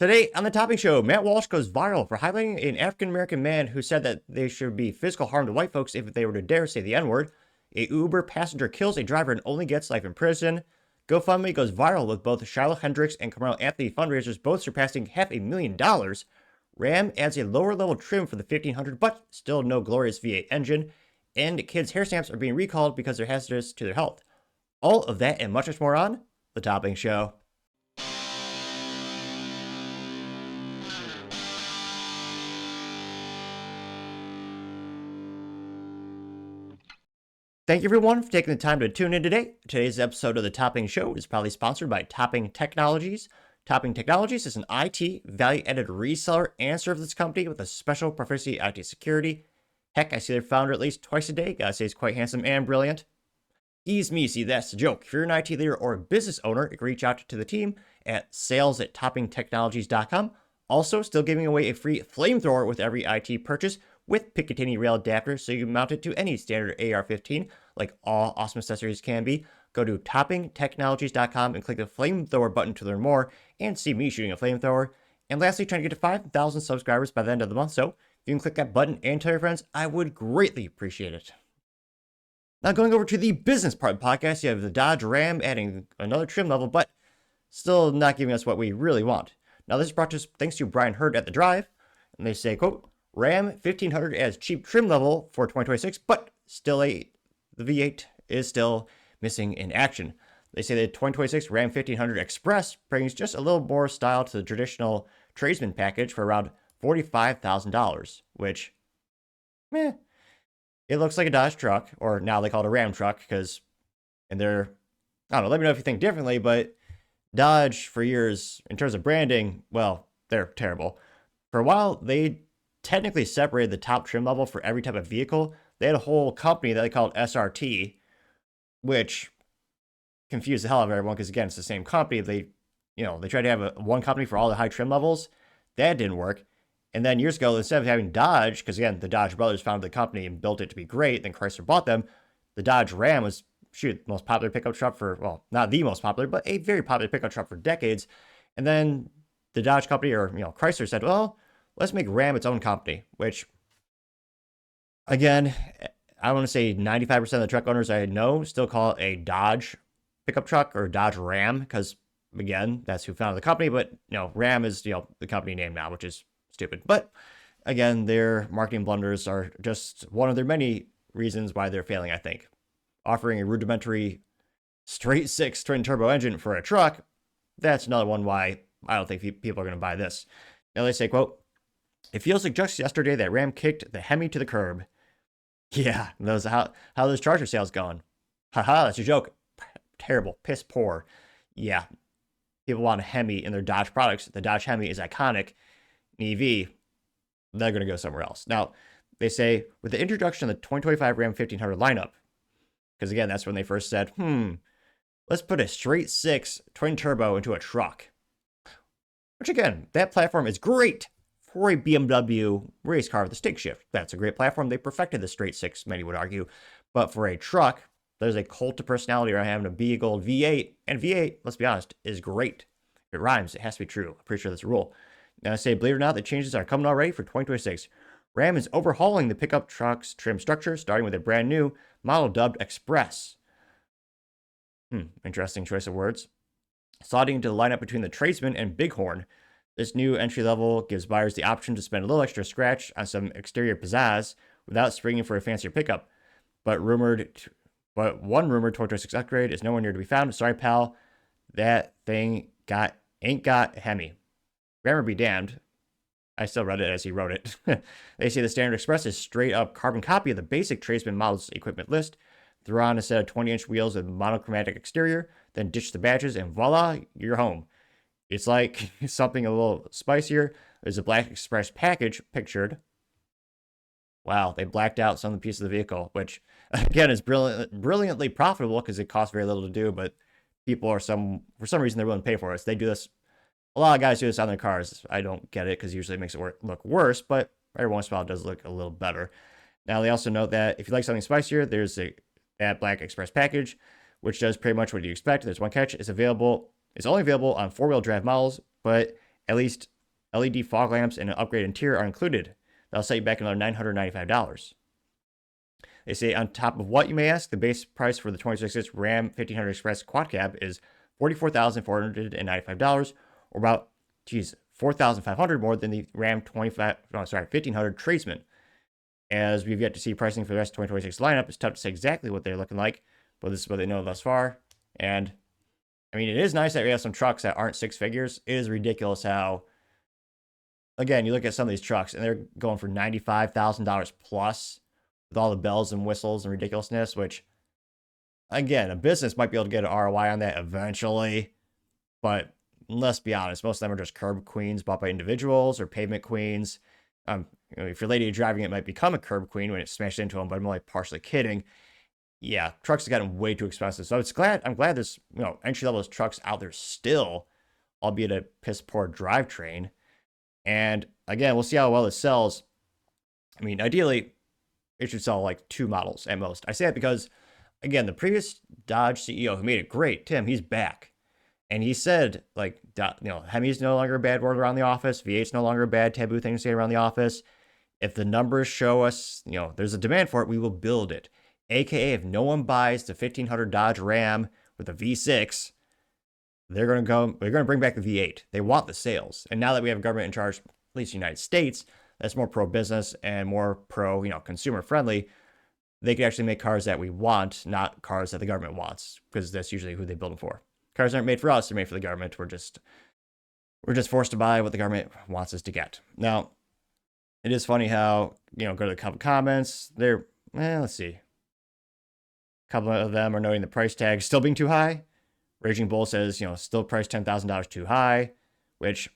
Today on the Topping Show, Matt Walsh goes viral for highlighting an African-American man who said that there should be physical harm to white folks if they were to dare say the N-word. A Uber passenger kills a driver and only gets life in prison. GoFundMe goes viral with both Shiloh Hendrix and Karmelo Anthony fundraisers both surpassing $500,000. Ram adds a lower-level trim for the 1500, but still no glorious V8 engine. And kids' hair stamps are being recalled because they're hazardous to their health. All of that and much more on the Topping Show. Thank you everyone for taking the time to tune in today. Today's episode of the Topping Show is proudly sponsored by Topping Technologies. Topping Technologies is an IT value-added reseller and services company with a special proficiency in IT security. Heck, I see their founder at least twice a day. Gotta say he's quite handsome and brilliant. Ease me, see that's the joke. If you're an IT leader or a business owner, you can reach out to the team at sales@toppingtechnologies.com. Also, still giving away a free flamethrower with every IT purchase with Picatinny rail adapter so you can mount it to any standard AR-15 like all awesome accessories can be. Go to toppingtechnologies.com and click the flamethrower button to learn more and see me shooting a flamethrower. And lastly, trying to get to 5,000 subscribers by the end of the month, so if you can click that button and tell your friends, I would greatly appreciate it. Now going over to the business part of the podcast, you have the Dodge Ram adding another trim level, but still not giving us what we really want. Now this is brought to us thanks to Brian Hurd at The Drive, and they say, quote, Ram 1500 as cheap trim level for 2026, but still the V8 is still missing in action. They say the 2026 Ram 1500 Express brings just a little more style to the traditional tradesman package for around $45,000, which, it looks like a Dodge truck, or now they call it a Ram truck, because, and they're, I don't know, let me know if you think differently, but Dodge for years, in terms of branding, well, they're terrible. For a while, they technically separated the top trim level for every type of vehicle. They had a whole company that they called SRT, which confused the hell out of everyone because, again, it's the same company. They tried to have one company for all the high trim levels. That didn't work. And then years ago, instead of having Dodge, because, again, the Dodge brothers founded the company and built it to be great, then Chrysler bought them, the Dodge Ram was, the most popular pickup truck for, well, not the most popular, but a very popular pickup truck for decades. And then the Dodge company, or, Chrysler said, well, let's make Ram its own company, which, again, I want to say 95% of the truck owners I know still call it a Dodge pickup truck or Dodge Ram because, again, that's who founded the company. But, Ram is, the company name now, which is stupid. But, again, their marketing blunders are just one of their many reasons why they're failing, I think. Offering a rudimentary straight six twin turbo engine for a truck, that's another one why I don't think people are going to buy this. Now they say, quote, it feels like just yesterday that Ram kicked the Hemi to the curb. Yeah, how those Charger sales going? Haha, that's a joke. Terrible, piss poor. Yeah, people want a Hemi in their Dodge products. The Dodge Hemi is iconic. EV, they're going to go somewhere else. Now, they say, with the introduction of the 2025 Ram 1500 lineup, because again, that's when they first said, let's put a straight six twin turbo into a truck. Which again, that platform is great for a BMW race car with a stick shift. That's a great platform. They perfected the straight six, many would argue. But for a truck, there's a cult of personality around having a big old V8. And V8, let's be honest, is great. If it rhymes, it has to be true. I'm pretty sure that's a rule. Now I say, believe it or not, the changes are coming already for 2026. Ram is overhauling the pickup truck's trim structure, starting with a brand new model dubbed Express. Interesting choice of words. Slotting into the lineup between the Tradesman and Bighorn. This new entry level gives buyers the option to spend a little extra scratch on some exterior pizzazz without springing for a fancier pickup. But one rumored 2026 upgrade is nowhere near to be found. Sorry, pal. That thing ain't got a Hemi. Grammar be damned. I still read it as he wrote it. They say the Standard Express is straight up carbon copy of the basic Tradesman models equipment list. Throw on a set of 20-inch wheels with monochromatic exterior, then ditch the badges, and voila, you're home. It's like something a little spicier. There's a Black Express package pictured. Wow, they blacked out some of the pieces of the vehicle, which, again, is brilliantly profitable because it costs very little to do, but people are for some reason, they're willing to pay for it. So they do this. A lot of guys do this on their cars. I don't get it because usually it makes it look worse, but every once in a while it does look a little better. Now, they also note that if you like something spicier, there's that Black Express package, which does pretty much what you expect. There's one catch. It's only available on four-wheel drive models, but At least LED fog lamps and an upgraded interior are included. That'll set you back another $995. They say on top of what, you may ask, the base price for the 26-inch Ram 1500 Express quad cab is $44,495, or about, $4,500 more than the Ram 1500 Tradesman. As we've yet to see pricing for the rest of the 2026 lineup, it's tough to say exactly what they're looking like, but this is what they know thus far. And I mean, it is nice that we have some trucks that aren't six figures. It is ridiculous how, again, you look at some of these trucks and they're going for $95,000 plus with all the bells and whistles and ridiculousness, which, again, a business might be able to get an ROI on that eventually. But let's be honest, most of them are just curb queens bought by individuals or pavement queens. If your lady driving it might become a curb queen when it smashed into them, but I'm only partially kidding. Yeah, trucks have gotten way too expensive. So I'm glad there's, entry level trucks out there still, albeit a piss poor drivetrain. And again, we'll see how well it sells. I mean, ideally, it should sell like 2 models at most. I say that because, again, the previous Dodge CEO who made it great, Tim, he's back. And he said, Hemi's no longer a bad word around the office. V8's no longer a bad taboo thing to say around the office. If the numbers show us, there's a demand for it, we will build it. AKA, if no one buys the 1500 Dodge Ram with a V6, they're going to bring back the V8. They want the sales. And now that we have government in charge, at least in the United States, that's more pro-business and more consumer-friendly, they can actually make cars that we want, not cars that the government wants, because that's usually who they build them for. Cars aren't made for us, they're made for the government. We're just forced to buy what the government wants us to get. Now, it is funny how, go to the couple comments, let's see. A couple of them are noting the price tag still being too high. Raging Bull says, still priced $10,000 too high, which,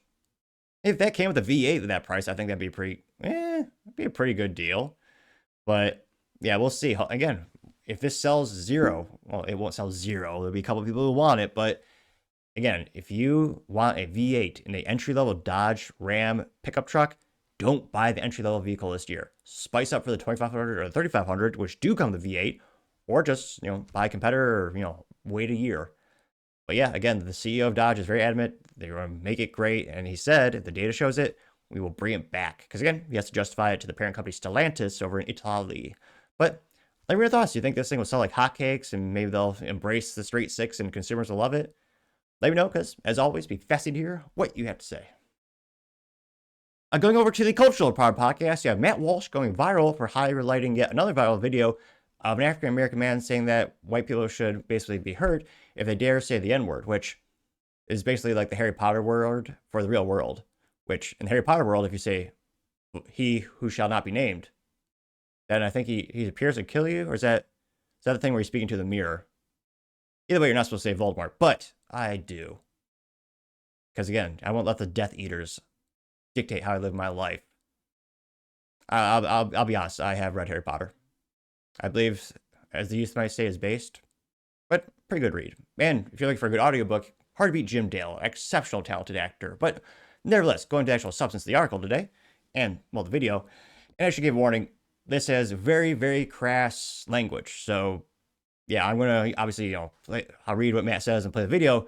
if that came with a V8 at that price, I think that'd be a pretty good deal. But yeah, we'll see. Again, if this sells 0, well, it won't sell 0. There'll be a couple of people who want it. But again, if you want a V8 in a entry-level Dodge Ram pickup truck, don't buy the entry-level vehicle this year. Spice up for the 2500 or the 3500, which do come with V8, or just, buy a competitor or, wait a year. But yeah, again, the CEO of Dodge is very adamant. They're going to make it great. And he said, if the data shows it, we will bring it back. Because again, he has to justify it to the parent company Stellantis over in Italy. But let me know your thoughts. Do you think this thing will sell like hotcakes and maybe they'll embrace the straight six and consumers will love it? Let me know, because as always, be fascinated to hear what you have to say. Going over to the Cultural Power Podcast, you have Matt Walsh going viral for highlighting yet another viral video of an African-American man saying that white people should basically be hurt if they dare say the N-word, which is basically like the Harry Potter word for the real world, which in the Harry Potter world, if you say, he who shall not be named, then I think he appears to kill you, or is that the thing where you're speaking to the mirror? Either way, you're not supposed to say Voldemort, but I do. Because again, I won't let the Death Eaters dictate how I live my life. I'll be honest, I have read Harry Potter. I believe, as the youth might say, is based, but pretty good read. And if you're looking for a good audiobook, hard to beat Jim Dale, exceptional talented actor. But nevertheless, going to the actual substance of the article today, and, well, the video, and I should give a warning, this has very, very crass language. So, yeah, I'm going to, obviously, I'll read what Matt says and play the video.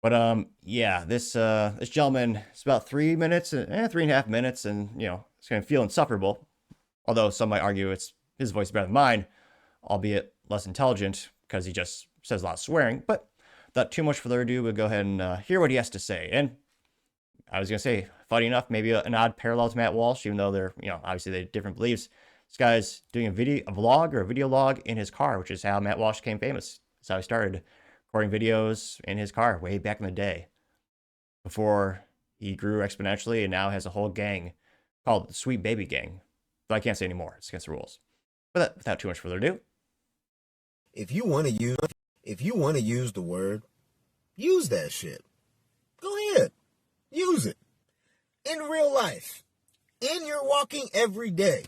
But, yeah, this gentleman, it's about 3 minutes, 3.5 minutes, and, it's going to feel insufferable. Although some might argue his voice is better than mine, albeit less intelligent, because he just says a lot of swearing. But without too much further ado, we'll go ahead and hear what he has to say. And I was going to say, funny enough, maybe an odd parallel to Matt Walsh, even though they're, obviously they have different beliefs. This guy's doing a vlog or a video log in his car, which is how Matt Walsh became famous. That's how he started recording videos in his car way back in the day, before he grew exponentially and now has a whole gang called the Sweet Baby Gang. But I can't say anymore. It's against the rules. But without too much further ado, if you want to use the word, use that shit. Go ahead. Use it. In real life. In your walking every day.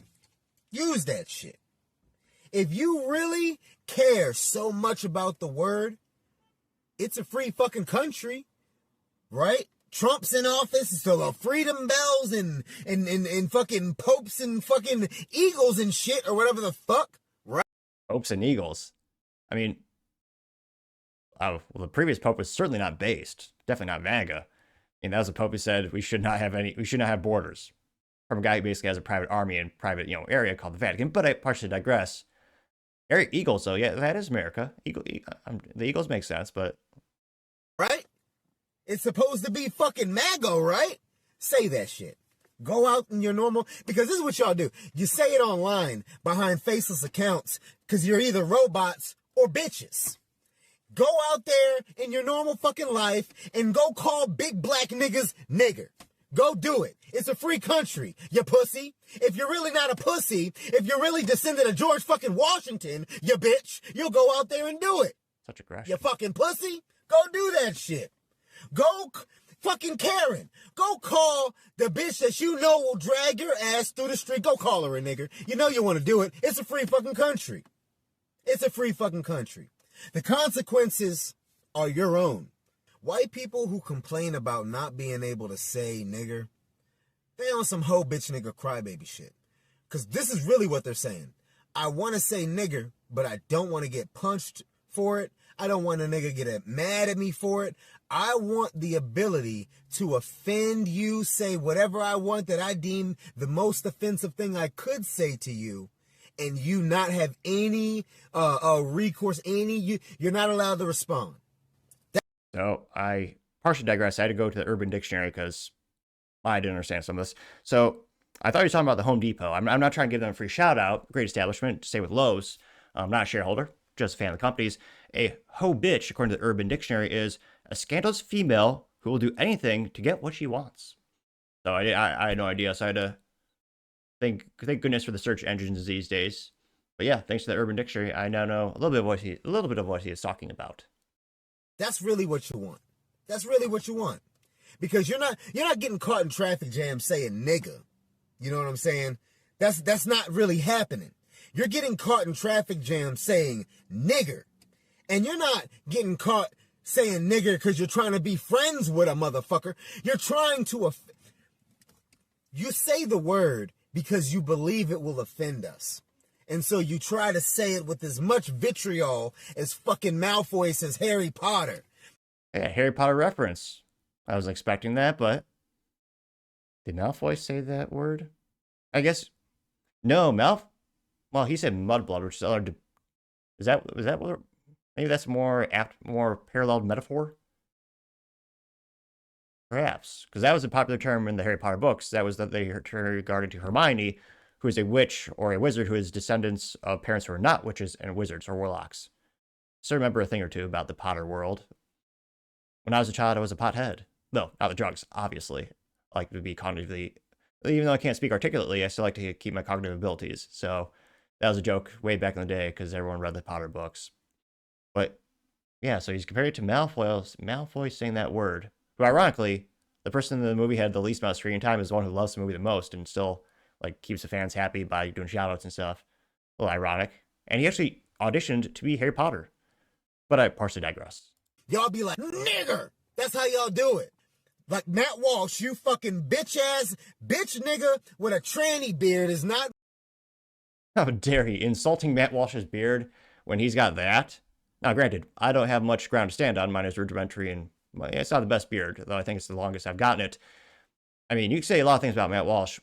Use that shit. If you really care so much about the word, it's a free fucking country, right? Trump's in office, so the freedom bells and fucking popes and fucking eagles and shit or whatever the fuck, right? Popes and eagles. I mean, the previous pope was certainly not based. Definitely not MAGA. And that was the Pope who said we should not have borders. From a guy who basically has a private army and private, area called the Vatican. But I partially digress. Eagles, though, yeah, that is America. The Eagles make sense, but right? It's supposed to be fucking MAGO, right? Say that shit. Go out in your normal, because this is what y'all do. You say it online behind faceless accounts because you're either robots or bitches. Go out there in your normal fucking life and go call big black niggas nigger. Go do it. It's a free country, you pussy. If you're really not a pussy, if you're really descendant of George fucking Washington, you bitch, you'll go out there and do it. Such aggression. You fucking pussy. Go do that shit. Go fucking Karen. Go call the bitch that you know will drag your ass through the street. Go call her a nigger. You know you want to do it. It's a free fucking country. It's a free fucking country. The consequences are your own. White people who complain about not being able to say nigger, they on some hoe bitch nigger crybaby shit. Because this is really what they're saying. I want to say nigger, but I don't want to get punched for it. I don't want a nigga get mad at me for it. I want the ability to offend you, say whatever I want that I deem the most offensive thing I could say to you, and you not have any recourse, you're not allowed to respond. So I partially digress. I had to go to the Urban Dictionary because I didn't understand some of this. So I thought you were talking about the Home Depot. I'm not trying to give them a free shout out. Great establishment. Stay with Lowe's. I'm not a shareholder, just a fan of the companies. A hoe bitch, according to the Urban Dictionary, is a scandalous female who will do anything to get what she wants. So I had no idea. So I had to thank goodness for the search engines these days. But yeah, thanks to the Urban Dictionary, I now know a little bit of what he is talking about. That's really what you want. That's really what you want. Because you're not getting caught in traffic jams saying nigga. You know what I'm saying? That's not really happening. You're getting caught in traffic jams saying nigger. And you're not getting caught saying nigger because you're trying to be friends with a motherfucker. You're trying to you say the word because you believe it will offend us. And so you try to say it with as much vitriol as fucking Malfoy says Harry Potter. Yeah, Harry Potter reference. I was expecting that, but did Malfoy say that word? I guess no. Well, he said mudblood, which is that what? Maybe that's more paralleled metaphor. Perhaps because that was a popular term in the Harry Potter books. That was that they regarded to Hermione, who is a witch or a wizard who is descendants of parents who are not witches and wizards or warlocks. So I remember a thing or two about the Potter world. When I was a child, I was a pothead. No, not the drugs, obviously. I like to be cognitively, even though I can't speak articulately, I still like to keep my cognitive abilities. So that was a joke way back in the day because everyone read the Potter books. But yeah, so he's compared it to Malfoy saying that word. Who ironically, the person in the movie had the least amount of screen time is the one who loves the movie the most and still like keeps the fans happy by doing shoutouts and stuff. A little ironic. And he actually auditioned to be Harry Potter. But I partially digress. Y'all be like, nigger! That's how y'all do it. Like Matt Walsh, you fucking bitch nigga with a tranny beard is not... How dare he? Insulting Matt Walsh's beard when he's got that? Now, granted, I don't have much ground to stand on. Mine is rudimentary and it's not the best beard, though I think it's the longest I've gotten it. I mean, you can say a lot of things about Matt Walsh.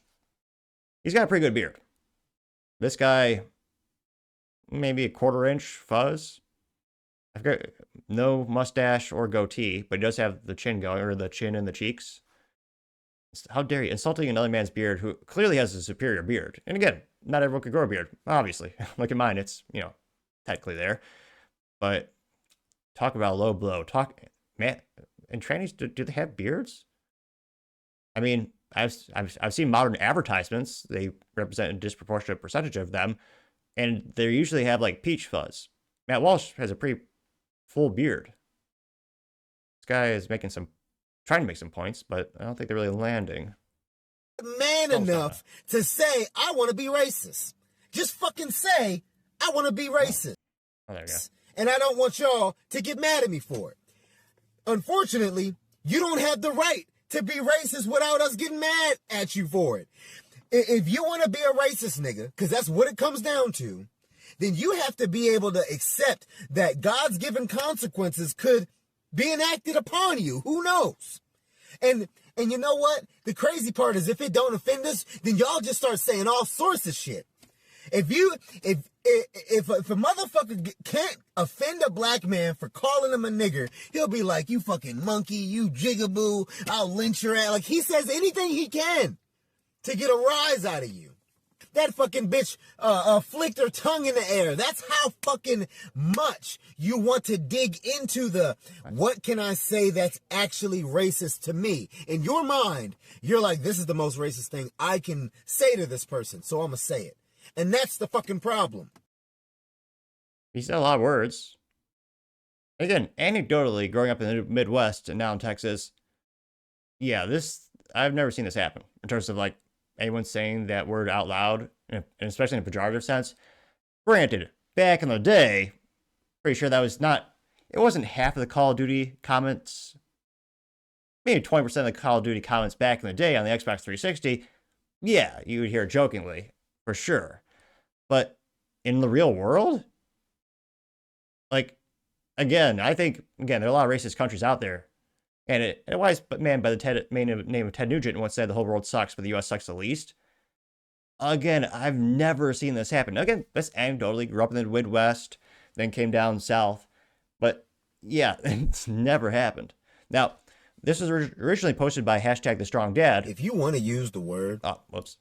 He's got a pretty good beard. This guy, maybe a 1/4 inch fuzz. I've got no mustache or goatee, but he does have the chin going, or the chin and the cheeks. How dare you? Insulting another man's beard who clearly has a superior beard. And again, not everyone can grow a beard, obviously. Look at mine, it's, technically there. But talk about low blow. Man, and trannies, do they have beards? I mean, I've seen modern advertisements. They represent a disproportionate percentage of them, and they usually have like peach fuzz. Matt Walsh has a pretty full beard. This guy is trying to make some points, but I don't think they're really landing. Man enough to say, I want to be racist. Just fucking say, I want to be racist. Oh, there you go. And I don't want y'all to get mad at me for it. Unfortunately, you don't have the right to be racist without us getting mad at you for it. If you want to be a racist nigga, because that's what it comes down to, then you have to be able to accept that God's given consequences could be enacted upon you. Who knows? And you know what? The crazy part is if it don't offend us, then y'all just start saying all sorts of shit. If a motherfucker can't offend a black man for calling him a nigger, he'll be like, you fucking monkey, you jigaboo, I'll lynch your ass. Like, he says anything he can to get a rise out of you. That fucking bitch flicked her tongue in the air. That's how fucking much you want to dig into the, what can I say that's actually racist to me? In your mind, you're like, this is the most racist thing I can say to this person, so I'm gonna say it. And that's the fucking problem. He said a lot of words. Again, anecdotally, growing up in the Midwest and now in Texas, yeah, I've never seen this happen in terms of like anyone saying that word out loud, and especially in a pejorative sense. Granted, back in the day, pretty sure that was it wasn't half of the Call of Duty comments. Maybe 20% of the Call of Duty comments back in the day on the Xbox 360. Yeah, you would hear it jokingly, for sure. But in the real world, like, again, I think, there are a lot of racist countries out there. And a wise man by the name of Ted Nugent once said the whole world sucks, but the U.S. sucks the least. Again, I've never seen this happen. Again, this anecdotally grew up in the Midwest, then came down south. But yeah, it's never happened. Now, this was originally posted by #TheStrongDad. If you want to use the word... Oh, whoops.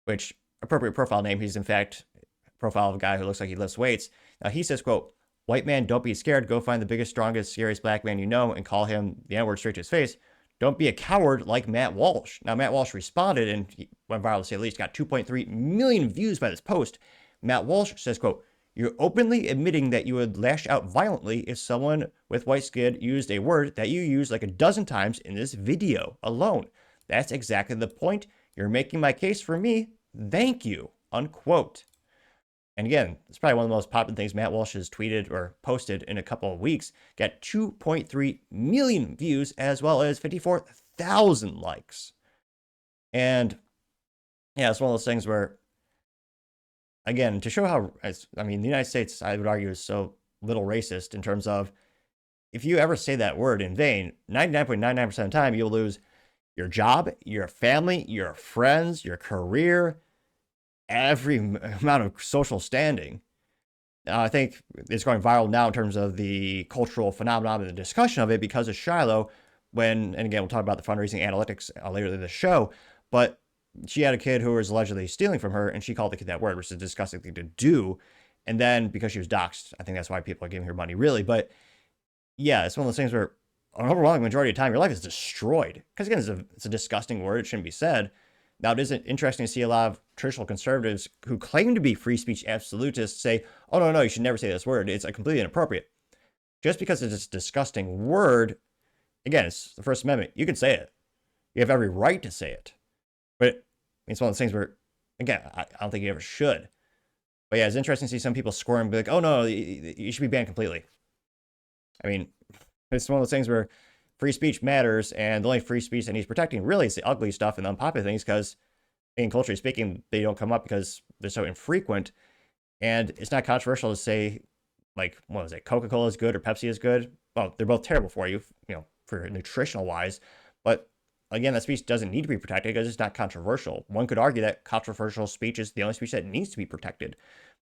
Which, appropriate profile name, he's in fact a profile of a guy who looks like he lifts weights. Now, he says, quote, "White man, don't be scared. Go find the biggest, strongest, scariest black man you know and call him the N-word straight to his face. Don't be a coward like Matt Walsh." Now, Matt Walsh responded and he went viral to say the least, got 2.3 million views by this post. Matt Walsh says, quote, "You're openly admitting that you would lash out violently if someone with white skin used a word that you used like a dozen times in this video alone. That's exactly the point. You're making my case for me. Thank you," unquote. And again, it's probably one of the most popular things Matt Walsh has tweeted or posted in a couple of weeks. Got 2.3 million views as well as 54,000 likes. And yeah, it's one of those things where, again, to show how, the United States, I would argue, is so little racist in terms of if you ever say that word in vain, 99.99% of the time, you'll lose your job, your family, your friends, your career, every amount of social standing. I think it's going viral now in terms of the cultural phenomenon and the discussion of it because of Shiloh. And again, we'll talk about the fundraising analytics later in the show, but she had a kid who was allegedly stealing from her, and she called the kid that word, which is a disgusting thing to do. And then because she was doxxed, I think that's why people are giving her money, really. But yeah, it's one of those things where an overwhelming majority of the time, your life is destroyed. Because again, it's a disgusting word. It shouldn't be said. Now, it isn't interesting to see a lot of traditional conservatives who claim to be free speech absolutists say, oh, no, you should never say this word. It's completely inappropriate. Just because it's a disgusting word, again, it's the First Amendment. You can say it. You have every right to say it. But it's one of those things where, again, I don't think you ever should. But yeah, it's interesting to see some people squirm and be like, oh, no, you should be banned completely. I mean, it's one of those things where free speech matters, and the only free speech that needs protecting really is the ugly stuff and the unpopular things, because in culturally speaking, they don't come up because they're so infrequent. And it's not controversial to say, like, what was it, Coca-Cola is good or Pepsi is good. Well, they're both terrible for you, for nutritional wise. But again, that speech doesn't need to be protected because it's not controversial. One could argue that controversial speech is the only speech that needs to be protected.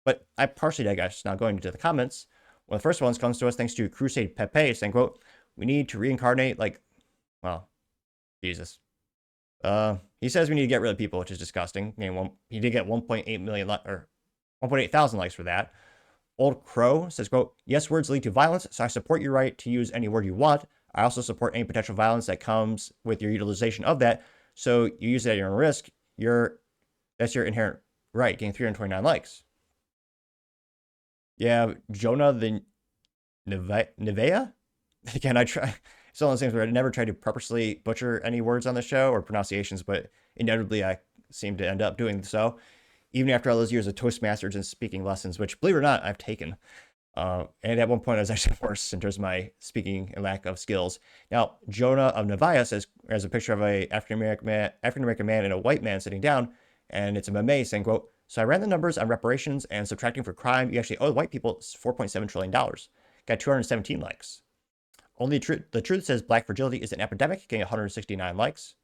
But I partially digress. Now going into the comments, one of the first ones comes to us thanks to Crusade Pepe saying, quote, "We need to reincarnate Jesus." He says we need to get rid of people, which is disgusting. He did get 1.8 million or 1.8 thousand likes for that. Old Crow says, quote, "Yes, words lead to violence, so I support your right to use any word you want. I also support any potential violence that comes with your utilization of that. So you use it at your own risk. That's your inherent right." Getting 329 likes. Yeah, Jonah the Nevea? Again, it's one of those things where I never try to purposely butcher any words on the show or pronunciations, but inevitably I seem to end up doing so, even after all those years of Toastmasters and speaking lessons, which, believe it or not, I've taken. And at one point, I was actually worse in terms of my speaking and lack of skills. Now, Jonah of Nevaeh says, there's a picture of a African-American man and a white man sitting down, and it's a meme saying, quote, "So I ran the numbers on reparations and subtracting for crime. You actually owe white people $4.7 trillion. Got 217 likes. Only the truth says black fragility is an epidemic, getting 169 likes.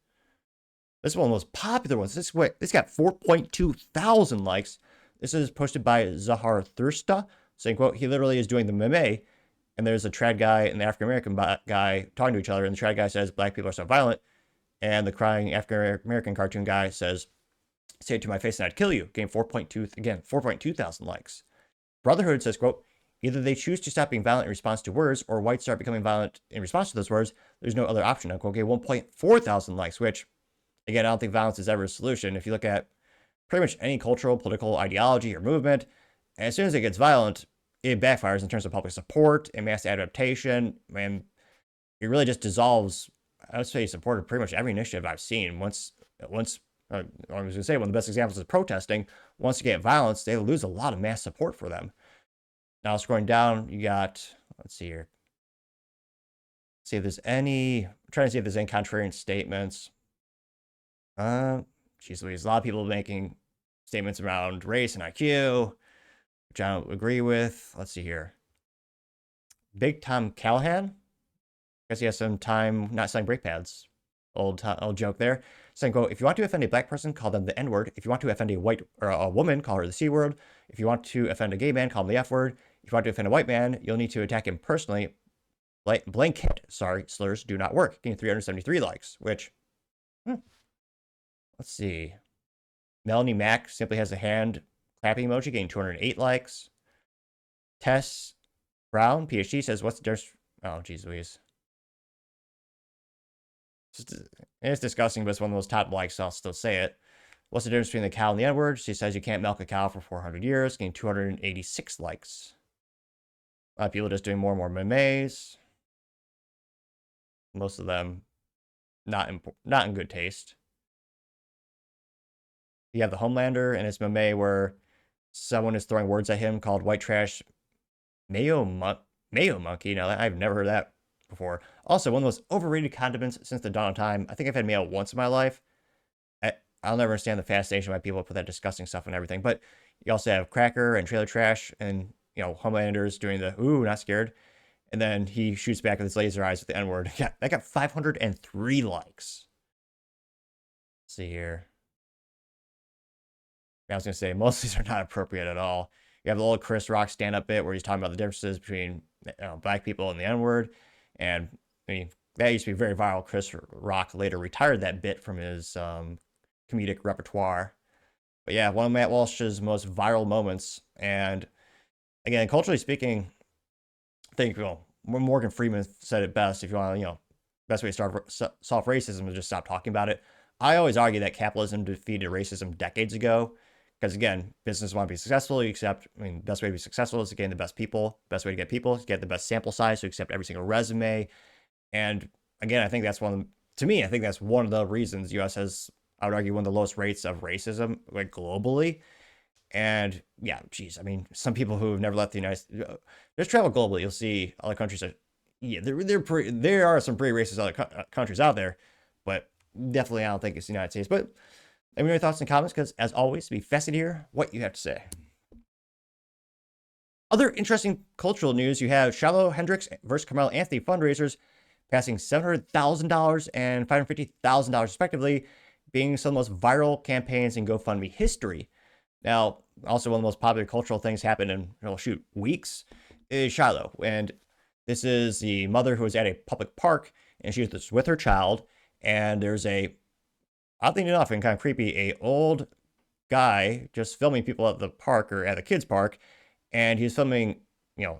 This is one of the most popular ones. This got 4.2 thousand likes. This is posted by Zahar Thursta, saying, quote, he literally is doing the meme, and there's a trad guy and the African-American guy talking to each other, and the trad guy says, black people are so violent, and the crying African-American cartoon guy says, say it to my face and I'd kill you. Getting 4.2 thousand likes. Brotherhood says, quote, either they choose to stop being violent in response to words, or whites start becoming violent in response to those words. There's no other option. Unquote. Okay, 1.4 thousand likes, which, again, I don't think violence is ever a solution. If you look at pretty much any cultural, political ideology or movement, as soon as it gets violent, it backfires in terms of public support and mass adaptation, and it really just dissolves, I would say, support of pretty much every initiative I've seen. I was going to say, one of the best examples is protesting. Once you get violence, they lose a lot of mass support for them. Now, scrolling down, you got, let's see here. See if there's any, I'm trying to see if there's any contrarian statements. Geez Louise, a lot of people making statements around race and IQ, which I don't agree with. Let's see here. Big Tom Callahan, I guess he has some time not selling brake pads. Old joke there. Saying, quote, if you want to offend a black person, call them the N-word. If you want to offend a white or a woman, call her the C-word. If you want to offend a gay man, call him the F-word. If you want to offend a white man, you'll need to attack him personally. Blanket, slurs do not work. Getting 373 likes, which, let's see. Melanie Mack simply has a hand clapping emoji, getting 208 likes. Tess Brown, PhD, says, what's the difference? Oh, geez Louise. It's disgusting, but it's one of those top likes, so I'll still say it. What's the difference between the cow and the N-word? She says you can't milk a cow for 400 years, getting 286 likes. A lot of people just doing more and more memes. Most of them not in good taste. You have the Homelander and his meme where someone is throwing words at him called white trash mayo monkey. Now, I've never heard that before. Also, one of the most overrated condiments since the dawn of time. I think I've had mayo once in my life. I'll never understand the fascination why people put that disgusting stuff and everything. But you also have cracker and trailer trash, and Homelander's doing the ooh, not scared, and then he shoots back with his laser eyes with the N-word. That got 503 likes. Let's see here. I was gonna say most of these are not appropriate at all. You have the old Chris Rock stand-up bit where he's talking about the differences between black people and the N-word. And I mean, that used to be very viral. Chris Rock later retired that bit from his comedic repertoire. But yeah, one of Matt Walsh's most viral moments. And again, culturally speaking, I think Morgan Freeman said it best. If you want to, best way to solve racism is just stop talking about it. I always argue that capitalism defeated racism decades ago. Because again, businesses want to be successful. Best way to be successful is to gain the best people. Best way to get people is to get the best sample size to accept every single resume. And again, I think that's one of the reasons the U.S. has, I would argue, one of the lowest rates of racism, like globally. And yeah, geez, some people who have never left the United States, just travel globally, you'll see other countries that, yeah, there are some pretty racist other countries out there, but definitely I don't think it's the United States. But let me know your thoughts and comments, because as always, it'd be fascinating to hear what you have to say. Other interesting cultural news, you have Shiloh Hendrix versus Karmelo Anthony fundraisers passing $700,000 and $550,000 respectively, being some of the most viral campaigns in GoFundMe history. Now, also one of the most popular cultural things happened in, weeks is Shiloh. And this is the mother who was at a public park, and she was with her child, and there's oddly enough, and kind of creepy, a old guy just filming people at the park or at the kids' park, and he's filming,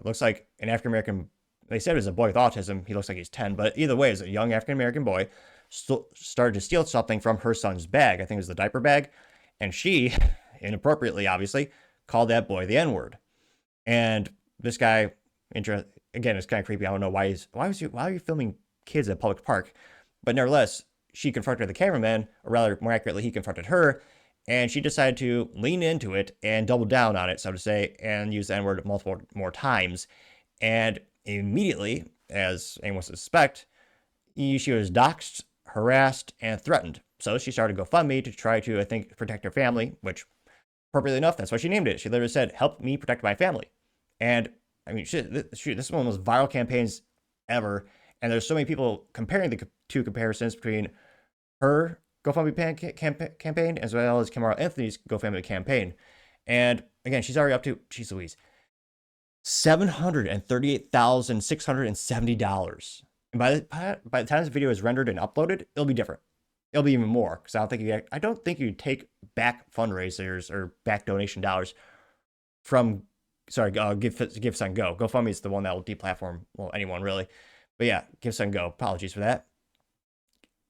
looks like an African-American, they said it was a boy with autism, he looks like he's 10, but either way, it's a young African-American boy, started to steal something from her son's bag, I think it was the diaper bag, and she, inappropriately obviously, called that boy the N-word. And this guy, again, it's kind of creepy, I don't know why are you filming kids at a public park? But nevertheless, she confronted the cameraman, or rather, more accurately, he confronted her, and she decided to lean into it and double down on it, so to say, and use the N-word multiple more times. And immediately, as anyone would suspect, she was doxxed, harassed, and threatened. So she started GoFundMe to try to, I think, protect her family, which, appropriately enough, that's what she named it. She literally said, help me protect my family. And, this is one of the most viral campaigns ever. And there's so many people comparing the two comparisons between her GoFundMe campaign as well as Karmelo Anthony's GoFundMe campaign. And again, she's already up to, geez Louise, $738,670. And by the time this video is rendered and uploaded, it'll be different. It'll be even more, because I don't think you take back fundraisers or back donation dollars from, givesendgo. GoFundMe is the one that will deplatform, well, anyone really. But yeah, givesendgo. Apologies for that.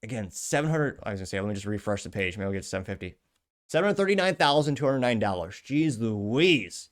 Again, 700. I was gonna say, let me just refresh the page. Maybe I'll get to 750. $739,209. Jeez Louise.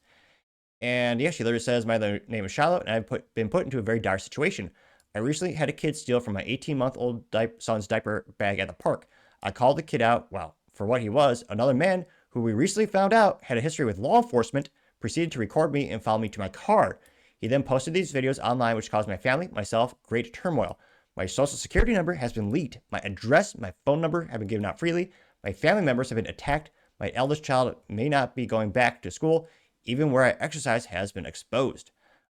And yeah, she literally says, my name is Shiloh, and I've been put into a very dire situation. I recently had a kid steal from my 18-month-old son's diaper bag at the park. I called the kid out, well, for what he was. Another man, who we recently found out had a history with law enforcement, proceeded to record me and follow me to my car. He then posted these videos online, which caused my family, myself, great turmoil. My social security number has been leaked. My address, my phone number have been given out freely. My family members have been attacked. My eldest child may not be going back to school. Even where I exercise has been exposed.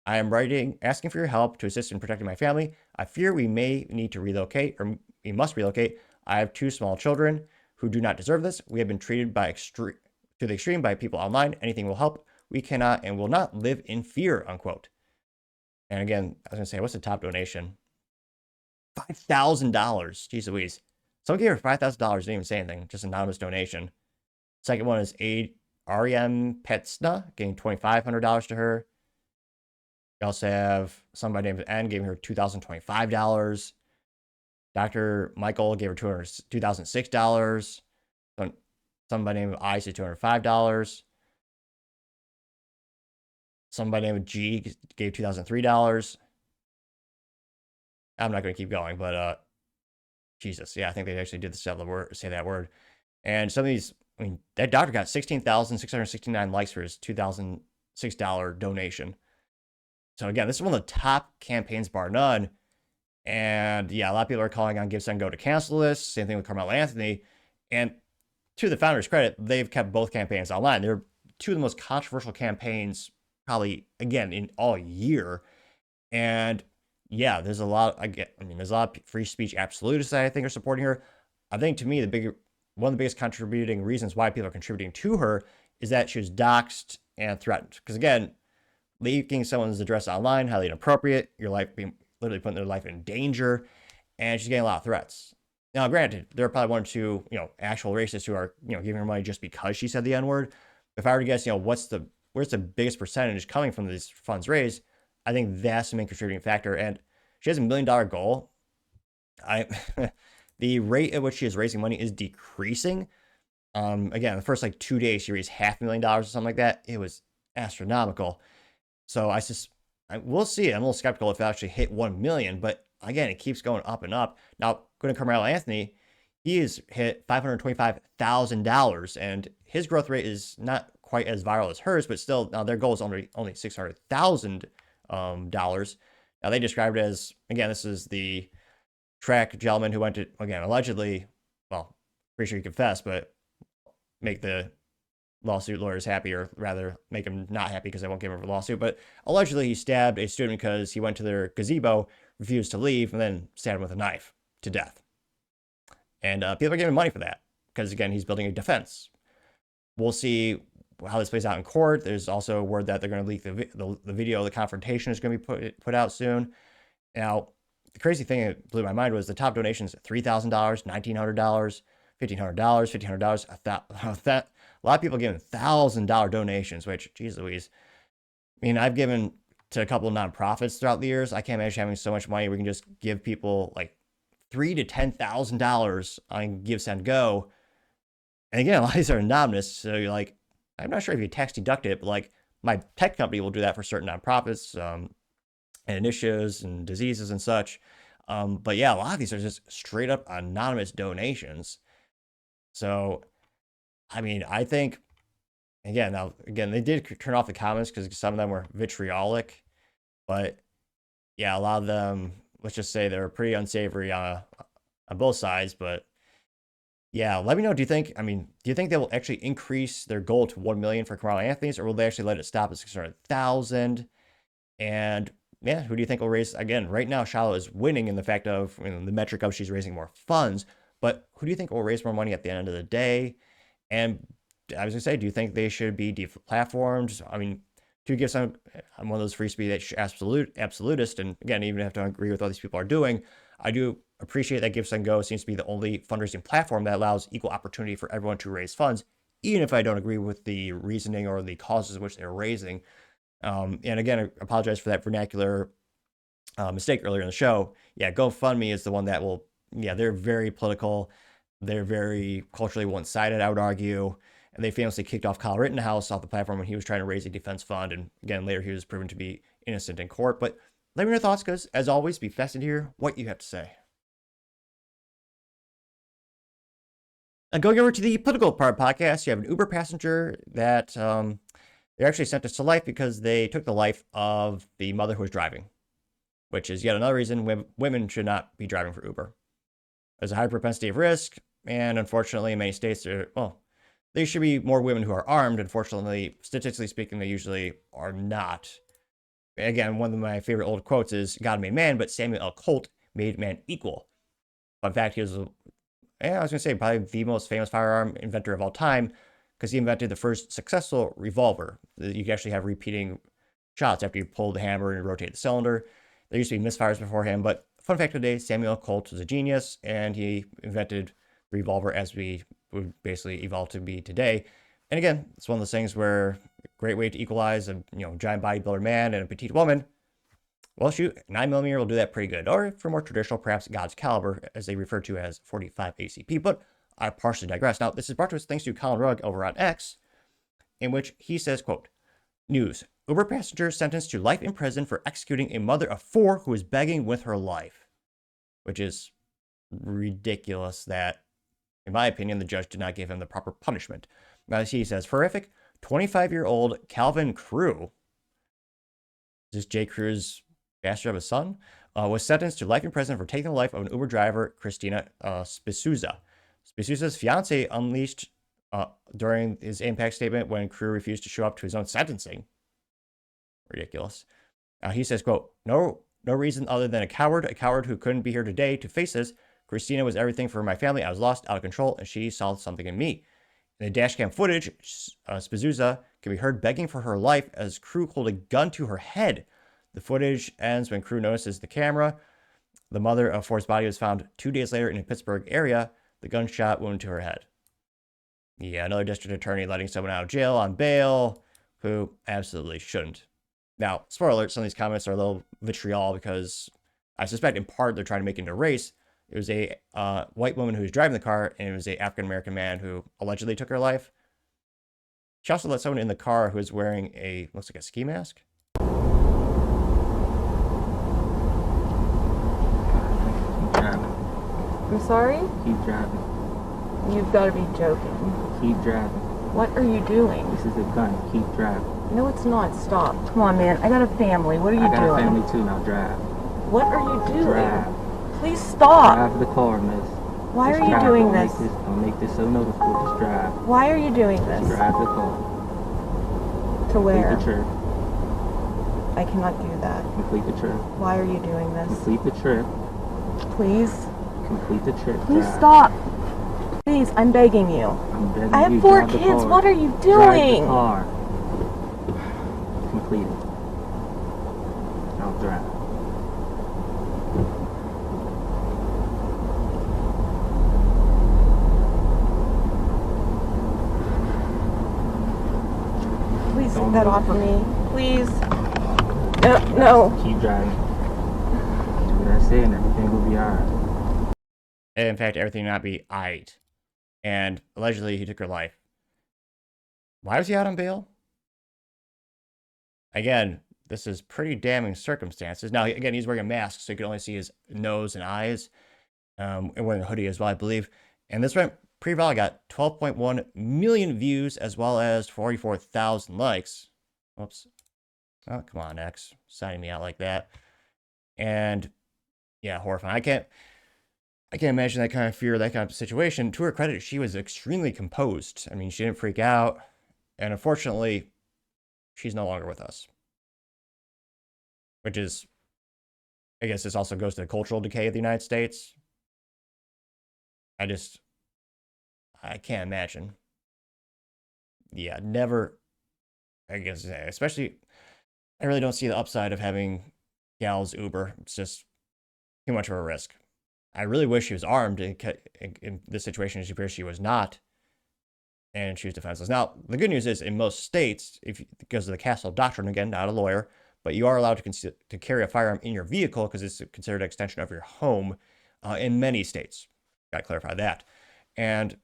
I am writing, asking for your help to assist in protecting my family. I fear we may need to relocate, or we must relocate. I have 2 small children who do not deserve this. We have been treated to the extreme by people online. Anything will help. We cannot and will not live in fear, unquote. And again, I was going to say, what's the top donation? $5,000. Jeez Louise. Someone gave her $5,000, didn't even say anything, just anonymous donation. Second one is REM Petsna, giving $2,500 to her. We also have somebody named N giving her $2,025. Dr. Michael gave her $2,006. Somebody named I said $205. Somebody named G gave $2,003. I'm not going to keep going, but Jesus, yeah, I think they actually did say that word. And some of these, I mean, that doctor got 16,669 likes for his $2,006 donation. So again, this is one of the top campaigns, bar none. And yeah, a lot of people are calling on givesendgo to cancel this. Same thing with Karmelo Anthony. And to the founders' credit, they've kept both campaigns online. They're 2 of the most controversial campaigns, probably, again, in all year. And yeah, there's a lot of free speech absolutists that I think are supporting her. I think, to me, one of the biggest contributing reasons why people are contributing to her is that she was doxxed and threatened. Because again, leaking someone's address online, highly inappropriate, your life being literally putting their life in danger, and she's getting a lot of threats. Now, granted, there are probably 1 or 2, actual racists who are, giving her money just because she said the N-word. If I were to guess, where's the biggest percentage coming from these funds raised, I think that's the main contributing factor. And she has $1 million goal. The rate at which she is raising money is decreasing. Again, the first 2 days she raised $500,000 or something like that. It was astronomical. So we'll see. I'm a little skeptical if it actually hit 1 million, but again, it keeps going up and up. Now, going to Karmelo Anthony, he has hit $525,000, and his growth rate is not quite as viral as hers, but still, now their goal is only $600,000. Now, they described it as, again, this is the track gentleman who went to, again, allegedly, well, pretty sure he confessed, but make the lawsuit lawyers happy, or rather make them not happy because they won't give him a lawsuit. But allegedly, he stabbed a student because he went to their gazebo, refused to leave, and then stabbed him with a knife to death. And people are giving money for that because, again, he's building a defense. We'll see how this plays out in court. There's also word that they're going to leak the video of the confrontation is going to be put out soon. Now, the crazy thing that blew my mind was the top donations: $3,000, $1,900, $1,500, $1,500. A lot of people giving $1,000 donations, which, geez Louise. I mean, I've given to a couple of nonprofits throughout the years. I can't imagine having so much money. We can just give people $3,000 to $10,000 on givesendgo. And again, a lot of these are anonymous. So you're I'm not sure if you tax deduct it, but my tech company will do that for certain nonprofits and initiatives and diseases and such. But yeah, a lot of these are just straight up anonymous donations. So, I mean, I think, again, they did turn off the comments because some of them were vitriolic. But yeah, a lot of them, let's just say they're pretty unsavory on both sides. But yeah, let me know. Do you think they will actually increase their goal to 1 million for Karmelo Anthony's, or will they actually let it stop at 600,000? And yeah, who do you think will raise, again, right now, Shiloh is winning in the fact of, the metric of she's raising more funds, but who do you think will raise more money at the end of the day? And I was going to say, do you think they should be deplatformed? I mean, to give some, I'm one of those free speech absolutist, and again, even if I don't agree with what these people are doing, I do appreciate that givesendgo seems to be the only fundraising platform that allows equal opportunity for everyone to raise funds, even if I don't agree with the reasoning or the causes in which they're raising. And again, I apologize for that vernacular mistake earlier in the show. Yeah, GoFundMe is the one that will, they're very political. They're very culturally one-sided, I would argue. And they famously kicked off Kyle Rittenhouse off the platform when he was trying to raise a defense fund. And again, later he was proven to be innocent in court. But let me know your thoughts, because as always, be fascinated to hear what you have to say. And going over to the political part of the podcast, you have an Uber passenger that they're actually sentenced to life because they took the life of the mother who was driving, which is yet another reason women should not be driving for Uber. There's a high propensity of risk, and unfortunately, in many states, there should be more women who are armed. Unfortunately, statistically speaking, they usually are not. Again, one of my favorite old quotes is, God made man, but Samuel L. Colt made man equal. Fun fact, he was, I was going to say, probably the most famous firearm inventor of all time, because he invented the first successful revolver. You can actually have repeating shots after you pull the hammer and rotate the cylinder. There used to be misfires before him, but fun fact today, Samuel Colt was a genius, and he invented the revolver as we would basically evolve to be today. And again, it's one of those things where a great way to equalize a giant bodybuilder man and a petite woman. Well, shoot, 9mm will do that pretty good. Or for more traditional, perhaps God's caliber, as they refer to as 45 ACP. But I partially digress. Now, this is brought to us thanks to Colin Rugg over on X, in which he says, quote, news, Uber passenger sentenced to life in prison for executing a mother of 4 who was begging with her life. Which is ridiculous that, in my opinion, the judge did not give him the proper punishment. As he says, horrific, 25-year-old Calvin Crew, is this J. Crew's bastard of a son, was sentenced to life in prison for taking the life of an Uber driver, Christina Spisuza. Spisuza's fiance unleashed during his impact statement when Crew refused to show up to his own sentencing. Ridiculous. He says, quote, no reason other than a coward who couldn't be here today to face this. Christina was everything for my family. I was lost, out of control, and she saw something in me. In the dashcam footage, Spisuza can be heard begging for her life as Crew hold a gun to her head. The footage ends when Crew notices the camera. The mother of 4's body was found 2 days later in a Pittsburgh area, the gunshot wound to her head. Yeah, another district attorney letting someone out of jail on bail who absolutely shouldn't. Now, spoiler alert, some of these comments are a little vitriol because I suspect in part they're trying to make it into race. It was a white woman who was driving the car, and it was a African-American man who allegedly took her life. She also let someone in the car who was wearing looks like a ski mask. Keep driving. I'm sorry? Keep driving. You've got to be joking. Keep driving. What are you doing? This is a gun. Keep driving. No, it's not. Stop. Come on, man. I got a family. What are you I got doing? a family too. Now drive. What are you doing? Drive. Please stop. Drive the car, miss. Why Just are you drive. doing Don't this? Don't make this so noticeable. Just drive. Why are you doing this? Just drive the car. To where? Complete the trip. I cannot do that. Complete the trip. Why are you doing this? Complete the trip. Please? Complete the trip. Please Drive. stop. Please, I'm begging you. I'm begging I have you. 4 Drive the kids. car. What are you Drive doing? the car. Complete it. Now drive. Please Don't take that move. off of me. Please. No. Keep driving. Do what I say and everything will be alright. And in fact, everything not be aight. And allegedly, he took her life. Why was he out on bail? Again, this is pretty damning circumstances. Now, again, he's wearing a mask, so you can only see his nose and eyes. And wearing a hoodie as well, I believe. And this went pretty well. I got 12.1 million views as well as 44,000 likes. Whoops. Oh, come on, X. Signing me out like that. And yeah, horrifying. I can't imagine that kind of fear, that kind of situation. To her credit, she was extremely composed. I mean, she didn't freak out. And unfortunately, she's no longer with us. Which is I guess this also goes to the cultural decay of the United States. I can't imagine. Yeah, never. I guess, especially, I really don't see the upside of having gals Uber. It's just too much of a risk. I really wish she was armed in this situation. It appears she was not, and she was defenseless. Now, the good news is, in most states, because of the castle doctrine, again, not a lawyer, but you are allowed to carry a firearm in your vehicle because it's considered an extension of your home in many states. Got to clarify that. And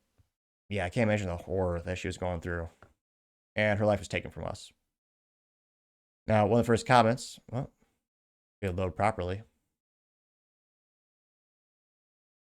yeah, I can't imagine the horror that she was going through. And her life was taken from us. Now, one of the first comments, well, it'll load properly.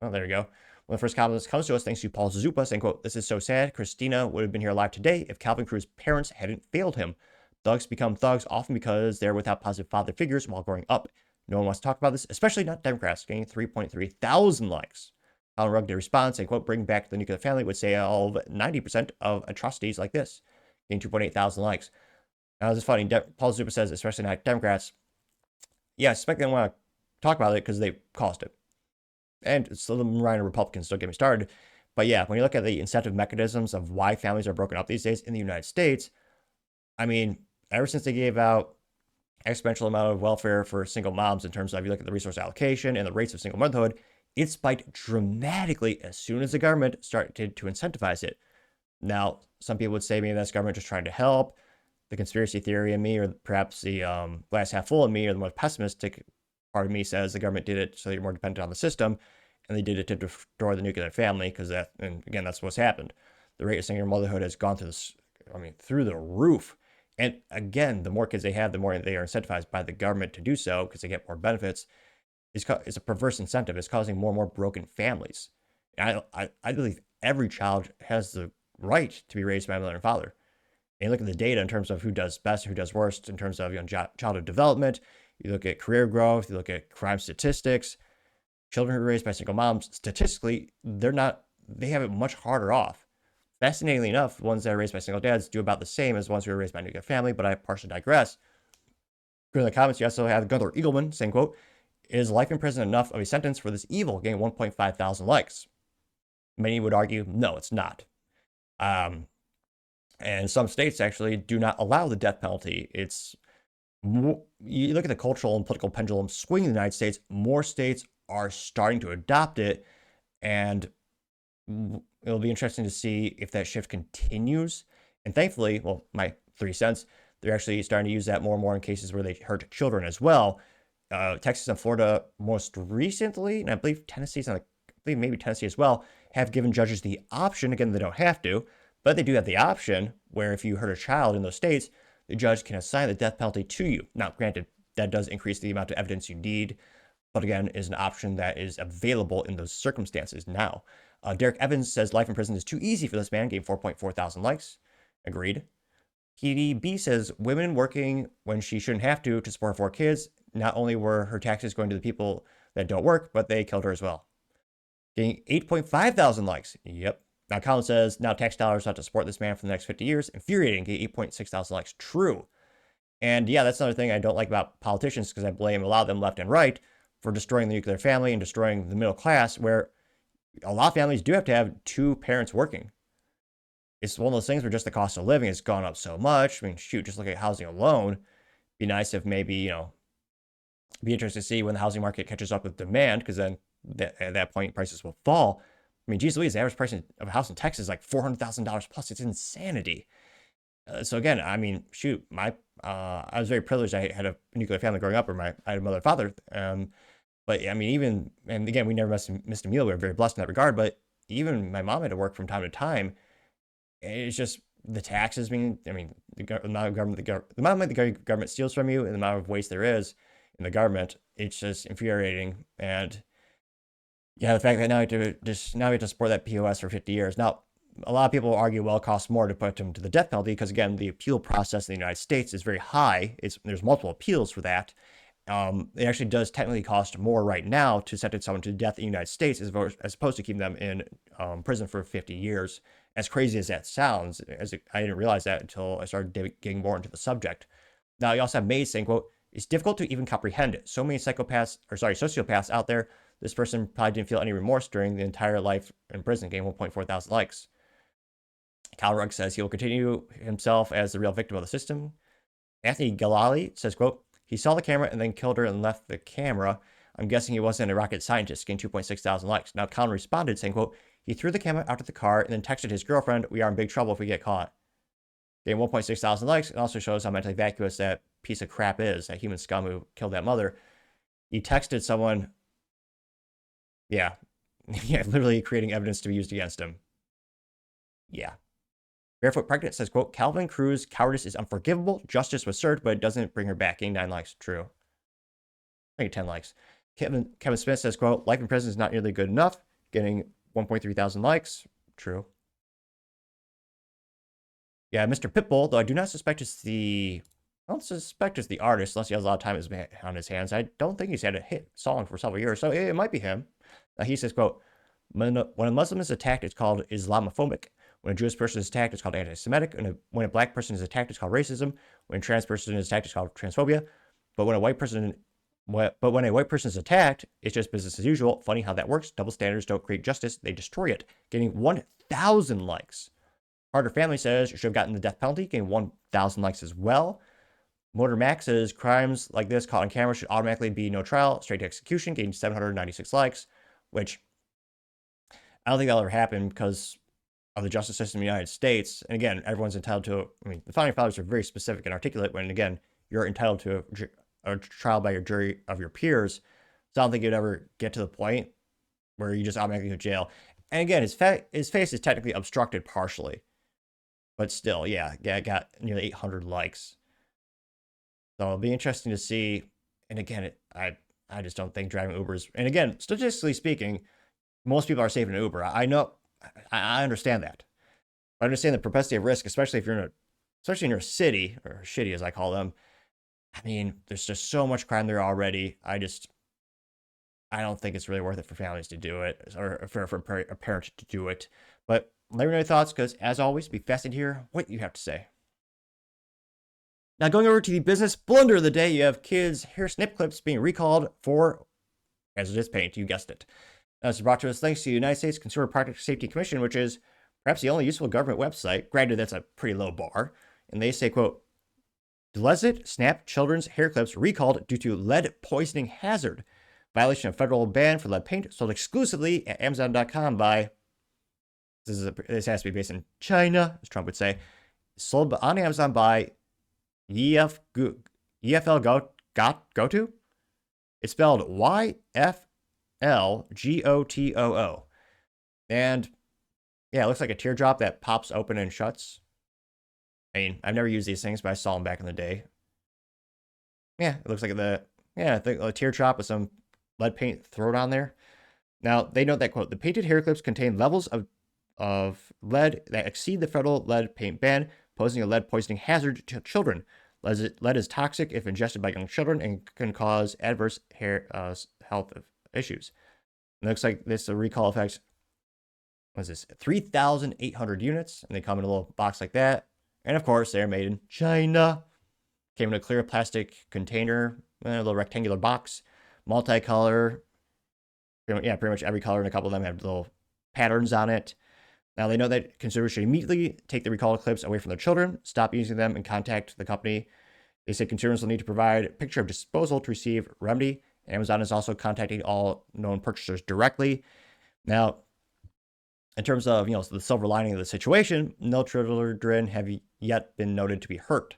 Oh, there you go. One of the first comments comes to us thanks to Paul Zupa saying, quote, "This is so sad. Christina would have been here alive today if Calvin Cruz's parents hadn't failed him. Thugs become thugs often because they're without positive father figures while growing up. No one wants to talk about this, especially not Democrats," getting 3.3 thousand likes. Alan Rugg responds saying, quote, "Bring back the nuclear family would say all of 90% of atrocities like this," getting 2.8 thousand likes. Now, this is funny. Paul Zupa says, especially not Democrats. Yeah, I suspect they don't want to talk about it because they caused it. And so the Ryan Republicans, don't get me started. But yeah, when you look at the incentive mechanisms of why families are broken up these days in the United States, I mean, ever since they gave out exponential amount of welfare for single moms in terms of, you look at the resource allocation and the rates of single motherhood, it spiked dramatically as soon as the government started to incentivize it. Now, some people would say maybe that's government just trying to help. The conspiracy theory in me, or perhaps the glass half full in me, or the more pessimistic part of me says the government did it so you're more dependent on the system, and they did it to destroy the nuclear family, because that, and again, that's what's happened. The rate of single motherhood has gone through the roof. And again, the more kids they have, the more they are incentivized by the government to do so because they get more benefits. It's a perverse incentive. It's causing more and more broken families. And I believe every child has the right to be raised by a mother and father. And you look at the data in terms of who does best, who does worst, in terms of childhood development. You look at career growth. You look at crime statistics. Children who are raised by single moms, statistically, they have it much harder off. Fascinatingly enough, the ones that are raised by single dads do about the same as the ones who are raised by a nuclear family, but I partially digress. In the comments, you also have Gunther Eagleman saying, quote, "Is life in prison enough of a sentence for this evil?" Getting 1.5 thousand likes. Many would argue, no, it's not. And some states actually do not allow the death penalty. You look at the cultural and political pendulum swing in the United States, more states are starting to adopt it, and it'll be interesting to see if that shift continues. And thankfully, well, my 3 cents, they're actually starting to use that more and more in cases where they hurt children as well. Texas and Florida most recently, and I believe maybe Tennessee as well, have given judges the option. Again, they don't have to, but they do have the option where if you hurt a child in those states, the judge can assign the death penalty to you. Now, granted, that does increase the amount of evidence you need, but again, is an option that is available in those circumstances now. Derek Evans says life in prison is too easy for this man, getting 4.4 thousand likes. Agreed. PDB says women working when she shouldn't have to support 4 kids. Not only were her taxes going to the people that don't work, but they killed her as well. Getting 8.5 thousand likes. Yep. Now, Colin says, now tax dollars have to support this man for the next 50 years. Infuriating. Getting 8.6 thousand likes. True. And yeah, that's another thing I don't like about politicians, because I blame a lot of them left and right for destroying the nuclear family and destroying the middle class, where a lot of families do have to have 2 parents working. It's one of those things where just the cost of living has gone up so much. I mean, shoot, just look at housing alone. Be nice if maybe, be interesting to see when the housing market catches up with demand, because then at that point prices will fall. I mean, geez Louise, the average price of a house in Texas is like $400,000 plus. It's insanity. So again, I mean, shoot, I was very privileged. I had a nuclear family growing up, I had a mother and father. But I mean, and again, we never missed a meal. We were very blessed in that regard. But even my mom had to work from time to time. It's just the taxes the amount of government, the amount of money the government steals from you, and the amount of waste there is in the government. It's just infuriating. And yeah, the fact that now we have to support that POS for 50 years. Now, a lot of people argue, well, it costs more to put them to the death penalty because, again, the appeal process in the United States is very high. There's multiple appeals for that. It actually does technically cost more right now to sentence someone to death in the United States as opposed to keeping them in prison for 50 years. As crazy as that sounds, I didn't realize that until I started getting more into the subject. Now, you also have Mays saying, quote, It's difficult to even comprehend it. So many sociopaths out there. This person probably didn't feel any remorse during the entire life in prison, getting 1.4 thousand likes. Kyle Rugg says he will continue himself as the real victim of the system. Anthony Galali says, quote, he saw the camera and then killed her and left the camera. I'm guessing he wasn't a rocket scientist, getting 2.6 thousand likes. Now, Colin responded saying, quote, he threw the camera out of the car and then texted his girlfriend, we are in big trouble if we get caught. Getting 1.6 thousand likes, it also shows how mentally vacuous that piece of crap is, that human scum who killed that mother. He texted someone, literally creating evidence to be used against him. Yeah. Barefoot Pregnant says, quote, Calvin Cruz's cowardice is unforgivable. Justice was served, but it doesn't bring her back. Getting 9 likes. True. I think 10 likes. Kevin Smith says, quote, life in prison is not nearly good enough. Getting 1.3 thousand likes. True. Yeah, Mr. Pitbull, though I do not suspect it's the artist, unless he has a lot of time on his hands. I don't think he's had a hit song for several years, so it might be him. He says, quote, when a Muslim is attacked, it's called Islamophobic. When a Jewish person is attacked, it's called anti-Semitic. When a black person is attacked, it's called racism. When a trans person is attacked, it's called transphobia. But when a white person is attacked, it's just business as usual. Funny how that works. Double standards don't create justice; they destroy it. Getting 1,000 likes. Harder Family says you should have gotten the death penalty, getting 1,000 likes as well. Motor Max says crimes like this caught on camera should automatically be no trial, straight to execution, getting 796 likes, which I don't think that'll ever happen because of the justice system in the United States. And again, everyone's entitled to, the founding fathers are very specific and articulate when, again, you're entitled to a trial by your jury of your peers. So I don't think you'd ever get to the point where you just automatically go to jail. And again, his face is technically obstructed partially. But still, yeah, got nearly 800 likes. So it'll be interesting to see. And again, I just don't think driving Ubers. And again, statistically speaking, most people are safe in an Uber. I know, I understand that. I understand the propensity of risk, especially if you're especially in your city, or shitty as I call them. I mean, there's just so much crime there already. I don't think it's really worth it for families to do it, or for a parent to do it. But let me know your thoughts, because as always, be fascinated to hear what you have to say. Now, going over to the business blunder of the day, you have kids' hair snip clips being recalled for hazardous paint. You guessed it. Now, this is brought to us thanks to the United States Consumer Product Safety Commission, which is perhaps the only useful government website. Granted, that's a pretty low bar. And they say, quote, Delecit Snap children's hair clips recalled due to lead poisoning hazard. Violation of federal ban for lead paint sold exclusively at Amazon.com by, this has to be based in China, as Trump would say, sold on Amazon by EFL Goto. It's spelled YFLGOTOO. And yeah, it looks like a teardrop that pops open and shuts. I mean, I've never used these things, but I saw them back in the day. Yeah, it looks like a teardrop with some lead paint thrown on there. Now, they note that, quote, the painted hair clips contain levels of lead that exceed the federal lead paint ban, posing a lead poisoning hazard to children. Lead is toxic if ingested by young children and can cause adverse hair health issues. It looks like this recall affects, 3,800 units, and they come in a little box like that. And of course, they're made in China. Came in a clear plastic container, a little rectangular box, multicolor. Pretty much every color, and a couple of them have little patterns on it. Now, they know that consumers should immediately take the recalled clips away from their children, stop using them, and contact the company. They say consumers will need to provide a picture of disposal to receive remedy. Amazon is also contacting all known purchasers directly. Now, in terms of, the silver lining of the situation, no children have yet been noted to be hurt.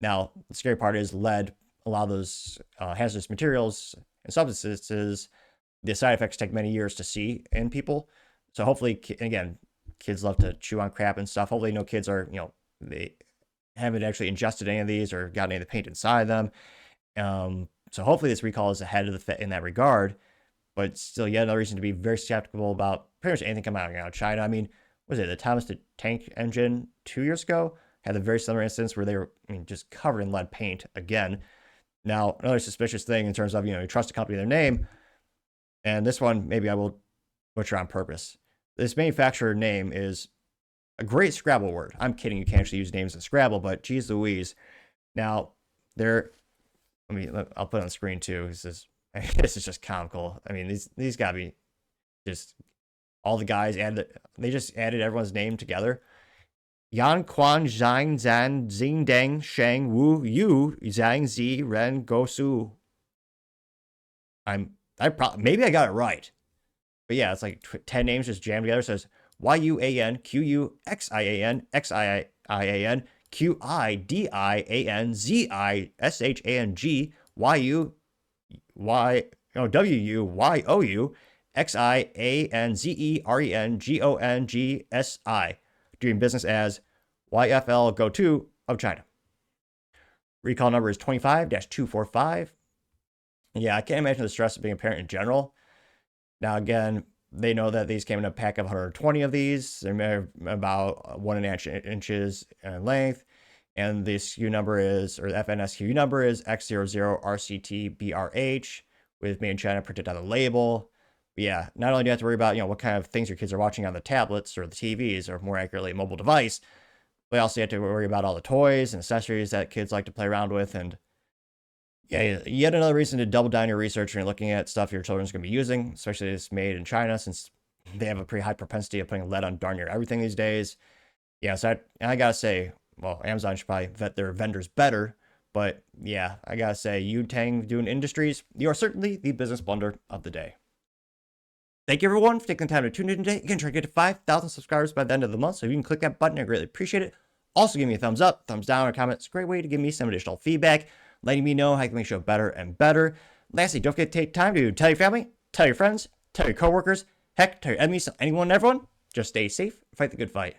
Now, the scary part is lead, a lot of those hazardous materials and substances, the side effects take many years to see in people. So hopefully, again, kids love to chew on crap and stuff. Hopefully no kids are, they haven't actually ingested any of these or gotten any of the paint inside them. So hopefully this recall is ahead of in that regard. But still, yet another reason to be very skeptical about pretty much anything coming out of China. I mean, was it the Thomas the Tank Engine 2 years ago had a very similar instance where they were just covered in lead paint again. Now, another suspicious thing in terms of, you trust a company, their name. And this one, maybe I will butcher on purpose. This manufacturer name is a great Scrabble word. I'm kidding. You can't actually use names in Scrabble, but geez Louise. Now, I'll put it on the screen too. This is just comical. I mean, these gotta be just all the guys they just added everyone's name together. Yan Quan Zhang Zan Xing Deng Shang Wu Yu Zhang Zi Ren Go Su. Maybe I got it right. But yeah, it's like 10 names just jammed together. It says YUAN QUXIAN XIIAN QIDIAN ZISHANG WUYOU XIANZERENGONGSI, doing business as YFL Go 2 of China. Recall number is 25-245. Yeah, I can't imagine the stress of being a parent in general. Now, again, they know that these came in a pack of 120 of these. They're about 1.5 inches in length. And the SKU number is, or the FNSKU number is X00RCTBRH with made in China printed on the label. But yeah, not only do you have to worry about, what kind of things your kids are watching on the tablets or the TVs, or more accurately, mobile device, but you also have to worry about all the toys and accessories that kids like to play around with. And yeah, yet another reason to double down your research when you're looking at stuff your children's going to be using, especially if it's made in China, since they have a pretty high propensity of putting lead on darn near everything these days. Yeah, so I gotta say, well, Amazon should probably vet their vendors better. But yeah, I gotta say, you Tang Dune Industries, you are certainly the business blunder of the day. Thank you everyone for taking the time to tune in today. You can try to get to 5,000 subscribers by the end of the month, so if you can click that button, I greatly appreciate it. Also, give me a thumbs up, thumbs down, or comment. It's a great way to give me some additional feedback, letting me know how I can make the show better and better. Lastly, don't forget to take time to tell your family, tell your friends, tell your coworkers, heck, tell your enemies, anyone and everyone. Just stay safe, fight the good fight.